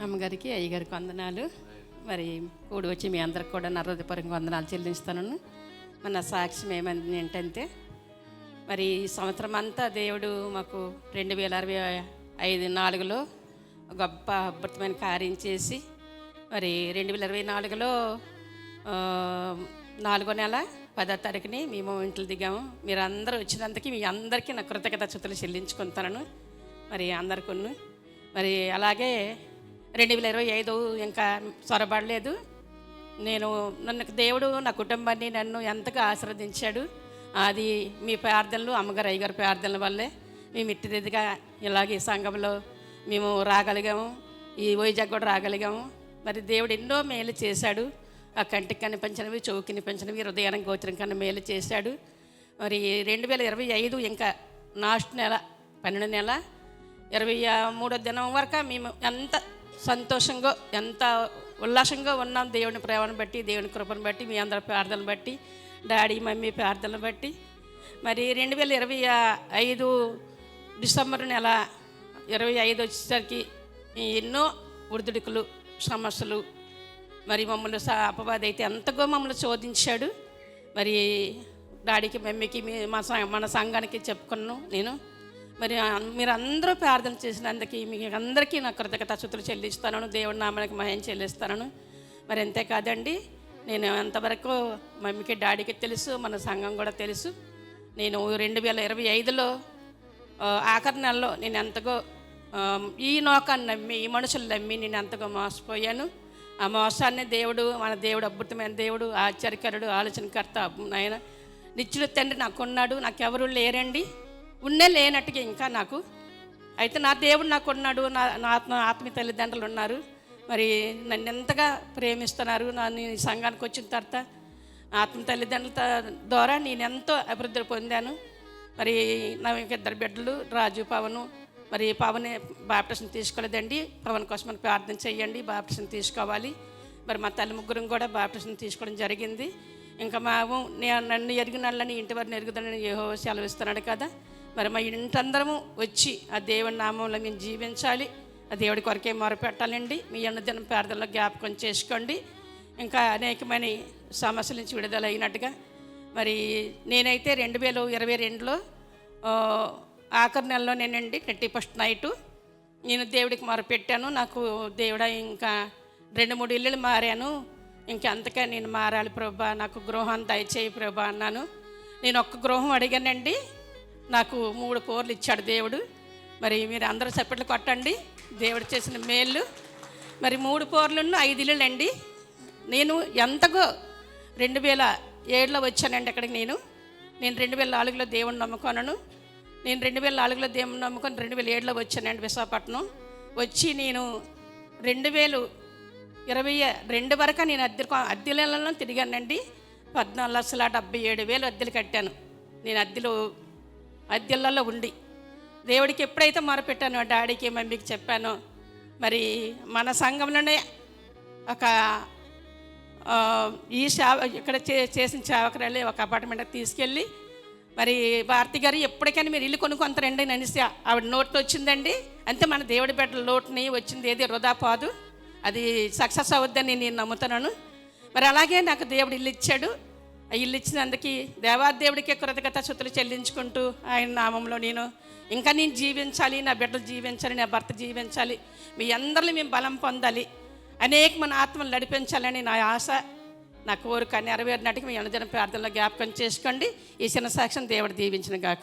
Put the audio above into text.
అమ్మగారికి అయ్యగారికి వందనాలు. మరి కూడి వచ్చి మీ అందరికి కూడా నా హృదయపూర్వక వందనాలు చెల్లిస్తాను. మన సాక్ష్యం ఏమైంది ఏంటంటే, మరి ఈ సంవత్సరం అంతా దేవుడు మాకు 2024లో గొప్ప అద్భుతమైన కార్యం చేసి, మరి 2024లో 4వ నెల 10వ తారీఖుని మేము ఇంట్లో దిగాము. మీరు అందరూ వచ్చినందుకు మీ అందరికీ నా కృతజ్ఞతలు చెల్లించుకుంటాను. మరి అందరికీ మరి అలాగే 2025 ఇంకా చొరబడలేదు. నన్ను దేవుడు నా కుటుంబాన్ని నన్ను ఎంతగా ఆశీర్వదించాడు. అది మీ ప్రార్థనలు, అమ్మగారు అయ్యగారు ప్రార్థనల వల్లే మేము ఇట్టిదిగా ఇలాగే సంఘంలో మేము రాగలిగాము. ఈ వైజాగ్ కూడా రాగలిగాము. మరి దేవుడు ఎన్నో మేలు చేశాడు. ఆ కంటికి కనిపించినవి, చెవుకి కనిపించినవి, హృదయానికి గోచరం కన్నా మేలు చేశాడు. మరి 2025 ఇంకా లాస్ట్ నెల 12వ నెల 23వ దినం వరకు మేము ఎంత సంతోషంగా, ఎంత ఉల్లాసంగా ఉన్నాం. దేవుని ప్రేమను బట్టి, దేవుని కృపను బట్టి, మీ అందరి ప్రార్థనలు బట్టి, డాడీ మమ్మీ ప్రార్థనలు బట్టి. మరి 2025 డిసెంబర్ నెల 25 వచ్చేసరికి ఎన్నో ఒడిదుడుకులు, సమస్యలు, మరి మమ్మల్ని అపవాది అయితే ఎంతగా మమ్మల్ని శోధించాడు. మరి డాడీకి మమ్మీకి మన సంఘానికి చెప్పుకున్నాను నేను. మరి మీరు అందరూ ప్రార్థన చేసినందుకు మీకు అందరికీ నా కృతజ్ఞతాస్తుతులు చెల్లిస్తాను. దేవుడి నామానికి మహిమ చెల్లిస్తాను. మరి అంతేకాదండి, నేను ఎంతవరకు మమ్మీకి డాడీకి తెలుసు, మన సంఘం కూడా తెలుసు. నేను 2025లో ఆఖరి నెలలో నేను ఎంతగో ఈ నోకాన్ని నమ్మి, ఈ మనుషులు నమ్మి నేను ఎంతగా మోసపోయాను. ఆ మోసాన్ని మన దేవుడు అద్భుతమైన దేవుడు, ఆశ్చర్యకరుడు, ఆలోచనకర్త ఆయన నిత్యుడు తండ్రి నాకున్నాడు. నాకెవరు లేరండి, ఉన్నే లేనట్టుగా ఇంకా నాకు. అయితే నా దేవుడు నాకున్నాడు, నా ఆత్మీయ తల్లిదండ్రులు ఉన్నారు. మరి నన్ను ఎంతగా ప్రేమిస్తున్నారు. నన్ను ఈ సంఘానికి వచ్చిన తర్వాత ఆత్మీయ తల్లిదండ్రుల ద్వారా నేను ఎంతో అభివృద్ధి పొందాను. మరి నా ఇద్దరు బిడ్డలు రాజు, పవను. మరి పవన్ బాప్టిజం తీసుకోలేదండి. పవన్ కోసం మనం ప్రార్థన చేయండి, బాప్టిజం తీసుకోవాలి. మరి మా తల్లి ముగ్గురం కూడా బాప్టిజం తీసుకోవడం జరిగింది. ఇంకా నన్ను ఎరిగిన వాళ్ళని ఇంటి వారిని ఎరుగుదలని యెహోవా సెలవిస్తున్నాడు కదా. మరి మా ఇంటందరము వచ్చి ఆ దేవుని నామంలో మేము జీవించాలి. ఆ దేవుడి కొరకే మొరపెట్టాలండి. మీ అన్నదినం ప్రార్థనలో జ్ఞాపకం చేసుకోండి. ఇంకా అనేకమైన సమస్యల నుంచి విడుదల అయినట్టుగా. మరి నేనైతే 2022లో ఆఖరి నెలలో నేనండి 31st నైటు నేను దేవుడికి మొరపెట్టాను. నాకు దేవుడా ఇంకా 2-3 ఇల్లులు మారాను, ఇంకంతగా నేను మారాలి ప్రభా, నాకు గృహాన్ని దయచేయి ప్రభా అన్నాను. నేను ఒక్క గృహం అడిగానండి, నాకు 3 పోర్లు ఇచ్చాడు దేవుడు. మరి మీరు అందరూ చప్పట్లు కొట్టండి, దేవుడు చేసిన మేళ్ళు. మరి 3 పోర్లున్న 5 ఇల్లులు అండి. నేను ఎంతగో 2007లో వచ్చానండి అక్కడికి. నేను 2004లో దేవుని నమ్ముకున్నాను. నేను 2004లో దేవుని నమ్ముకొని 2007లో వచ్చానండి విశాఖపట్నం. వచ్చి నేను 2022 వరకు నేను అద్దెలలో తిరిగానండి. 14,77,000 అద్దెలు కట్టాను నేను అద్దెలలో ఉండి. దేవుడికి ఎప్పుడైతే మొరపెట్టానో, డాడీకి మమ్మీకి చెప్పానో, మరి మన సంఘంలోనే ఒక ఈ ఇక్కడ చేసిన సేవకురాలే ఒక అపార్ట్మెంట్కి తీసుకెళ్ళి, మరి భారతి గారు ఎప్పటికైనా మీరు ఇల్లు కొనుక్కొంటారండి అనేసి ఆవిడ నోట్లో వచ్చిందండి. అంతే, మన దేవుడి బిడ్డల నోటిని వచ్చింది ఏది వృధా పోదు, అది సక్సెస్ అవుద్దని నేను నమ్ముతున్నాను. మరి అలాగే నాకు దేవుడు ఇల్లు ఇచ్చాడు. ఆ ఇల్లు ఇచ్చినందుకు దేవాదేవుడికి కృతజ్ఞతాస్తుతులు చెల్లించుకుంటూ ఆయన నామంలో నేను జీవించాలి, నా బిడ్డలు జీవించాలి, నా భర్త జీవించాలి, మీ అందరిని మేము బలం పొందాలి, అనేక మన ఆత్మలు నడిపించాలని నా ఆశ, నా కోరిక నెరవేరినట్టుగా మీ అనుదిన ప్రార్థనలో జ్ఞాపకం చేసుకోండి. ఈ చిన్న సాక్ష్యం దేవుడు దీవించిన గాక.